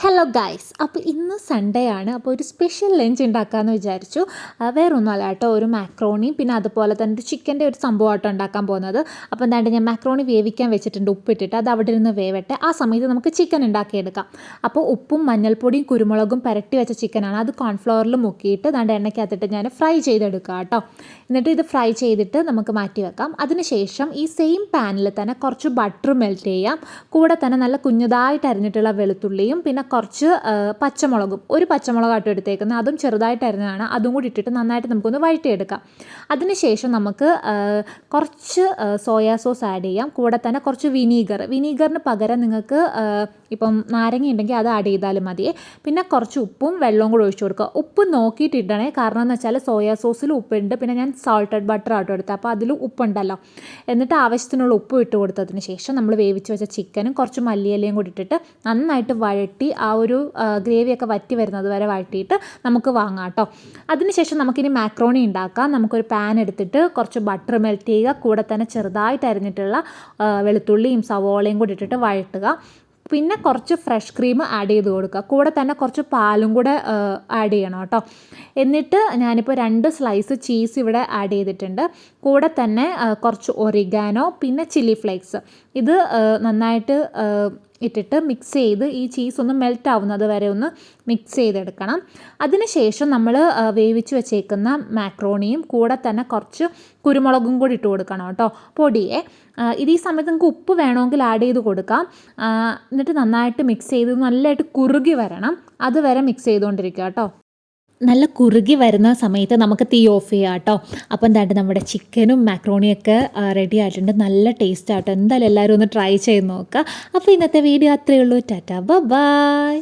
Hello guys, അപ്പോൾ ഇന്ന് Sunday ആണ്. അപ്പോൾ ഒരു സ്പെഷ്യൽ ലഞ്ച് ഉണ്ടാക്കാമെന്ന് വിചാരിച്ചു. വേറൊന്നുമല്ല കേട്ടോ, ഒരു മാക്രോണി പിന്നെ അതുപോലെ തന്നെ ഒരു ചിക്കൻ്റെ ഒരു സംഭവമായിട്ട് ഉണ്ടാക്കാൻ പോകുന്നത്. അപ്പോൾ എന്താണ്ട് ഞാൻ മാക്രോണി വേവിക്കാൻ വെച്ചിട്ടുണ്ട്, ഉപ്പിട്ടിട്ട് അത് അവിടെ ഇരുന്ന് വേവട്ടെ. ആ സമയത്ത് നമുക്ക് ചിക്കൻ ഉണ്ടാക്കിയെടുക്കാം. അപ്പോൾ ഉപ്പും മഞ്ഞൾപ്പൊടിയും കുരുമുളകും പുരട്ടി വെച്ച ചിക്കനാണ്. അത് കോൺഫ്ലവറിൽ മുക്കിയിട്ട് ദാണ്ട് എണ്ണയ്ക്കകത്തിട്ട് ഞാൻ ഫ്രൈ ചെയ്തെടുക്കുക കേട്ടോ. എന്നിട്ട് ഇത് ഫ്രൈ ചെയ്തിട്ട് നമുക്ക് മാറ്റി വെക്കാം. അതിനുശേഷം ഈ സെയിം പാനിൽ തന്നെ കുറച്ച് ബട്ടർ മെൽറ്റ് ചെയ്യാം. കൂടെ തന്നെ നല്ല കുഞ്ഞതായിട്ട് അരിഞ്ഞിട്ടുള്ള വെളുത്തുള്ളിയും പിന്നെ കുറച്ച് പച്ചമുളകും, ഒരു പച്ചമുളകായിട്ട് എടുത്തേക്കുന്നത്, അതും ചെറുതായിട്ട് അരിഞ്ഞതാണ്. അതും കൂടി ഇട്ടിട്ട് നന്നായിട്ട് നമുക്കൊന്ന് വഴറ്റിയെടുക്കാം. അതിനുശേഷം നമുക്ക് കുറച്ച് സോയാ സോസ് ആഡ് ചെയ്യാം. കൂടെ തന്നെ കുറച്ച് വിനീഗറിന് പകരം നിങ്ങൾക്ക് ഇപ്പം നാരങ്ങ ഉണ്ടെങ്കിൽ അത് ആഡ് ചെയ്താലും മതിയേ. പിന്നെ കുറച്ച് ഉപ്പും വെള്ളവും കൂടി ഒഴിച്ചു കൊടുക്കുക. ഉപ്പ് നോക്കിയിട്ട് ഇടണേ, കാരണം എന്ന് വെച്ചാൽ സോയാ സോസിൽ ഉപ്പുണ്ട്, പിന്നെ ഞാൻ സാൾട്ടഡ് ബട്ടർ ആട്ടോ എടുത്തത്, അപ്പോൾ അതിൽ ഉപ്പുണ്ടല്ലോ. എന്നിട്ട് ആവശ്യത്തിനുള്ള ഉപ്പ് ഇട്ട് കൊടുത്തതിന് ശേഷം നമ്മൾ വേവിച്ച് വെച്ച ചിക്കനും കുറച്ച് മല്ലിയിലയും കൂടി ഇട്ടിട്ട് നന്നായിട്ട് വഴറ്റി ആ ഒരു ഗ്രേവിയൊക്കെ വറ്റി വരുന്നത് വരെ വഴറ്റിയിട്ട് നമുക്ക് വാങ്ങാം കേട്ടോ. അതിനുശേഷം നമുക്കിനി മാക്രോണി ഉണ്ടാക്കാം. നമുക്കൊരു പാൻ എടുത്തിട്ട് കുറച്ച് ബട്ടർ മെൽറ്റ് ചെയ്യുക. കൂടെ തന്നെ ചെറുതായിട്ട് അരിഞ്ഞിട്ടുള്ള വെളുത്തുള്ളിയും സവോളയും കൂടി ഇട്ടിട്ട് വഴറ്റുക. പിന്നെ കുറച്ച് ഫ്രഷ് ക്രീം ആഡ് ചെയ്ത് കൊടുക്കുക. കൂടെ തന്നെ കുറച്ച് പാലും കൂടെ ആഡ് ചെയ്യണം കേട്ടോ. എന്നിട്ട് ഞാനിപ്പോൾ 2 സ്ലൈസ് ചീസ് ഇവിടെ ആഡ് ചെയ്തിട്ടുണ്ട്. കൂടെ തന്നെ കുറച്ച് ഒറിഗാനോ പിന്നെ ചില്ലി ഫ്ലേക്സ് ഇത് നന്നായിട്ട് ഇട്ടിട്ട് മിക്സ് ചെയ്ത് ഈ ചീസ് ഒന്ന് മെൽറ്റ് ആവുന്നത് വരെ ഒന്ന് മിക്സ് ചെയ്തെടുക്കണം. അതിനുശേഷം നമ്മൾ വേവിച്ച് വെച്ചേക്കുന്ന മാക്രോണിയും കൂടെ തന്നെ കുറച്ച് കുരുമുളകും കൂടി ഇട്ട് കൊടുക്കണം കേട്ടോ, പൊടിയെ. ഈ സമയത്ത് നിങ്ങൾക്ക് ഉപ്പ് വേണമെങ്കിൽ ആഡ് ചെയ്ത് കൊടുക്കാം. എന്നിട്ട് നന്നായിട്ട് മിക്സ് ചെയ്ത് നല്ലതായിട്ട് കുറുകി വരണം, അതുവരെ മിക്സ് ചെയ്തുകൊണ്ടിരിക്കുക കേട്ടോ. നല്ല കുറുകി വരുന്ന സമയത്ത് നമുക്ക് തീ ഓഫ് ചെയ്യാം കേട്ടോ. അപ്പം എന്താണ്ട് നമ്മുടെ ചിക്കനും മാക്രോണിയൊക്കെ റെഡി ആയിട്ടുണ്ട്. നല്ല ടേസ്റ്റ് ആട്ടോ. എന്തായാലും എല്ലാവരും ഒന്ന് ട്രൈ ചെയ്ത് നോക്കുക. അപ്പോൾ ഇന്നത്തെ വീഡിയോ അത്രയേ ഉള്ളൂ. ടാറ്റാ, ബൈ.